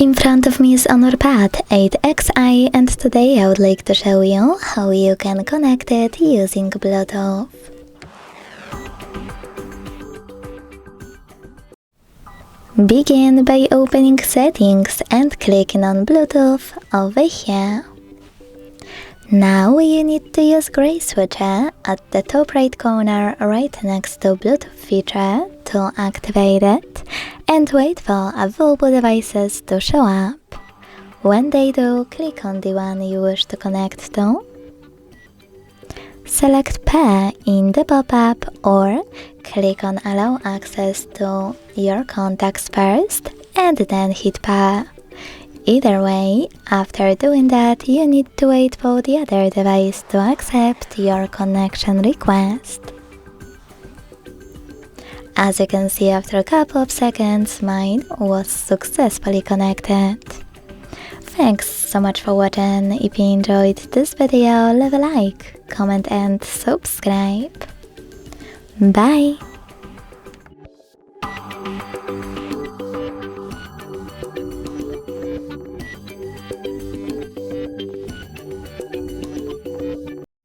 In front of me is HONOR Pad X8a, and today I would like to show you how you can connect it using Bluetooth. Begin by opening Settings and clicking on Bluetooth over here. Now you need to use gray switcher at the top right corner right next to Bluetooth feature to activate it, and wait for available devices to show up. When they do, click on the one you wish to connect to. Select Pair in the pop-up or click on Allow access to your contacts first and then hit Pair. Either way, after doing that, you need to wait for the other device to accept your connection request. As you can see, after a couple of seconds, mine was successfully connected. Thanks so much for watching. If you enjoyed this video, leave a like, comment and subscribe. Bye!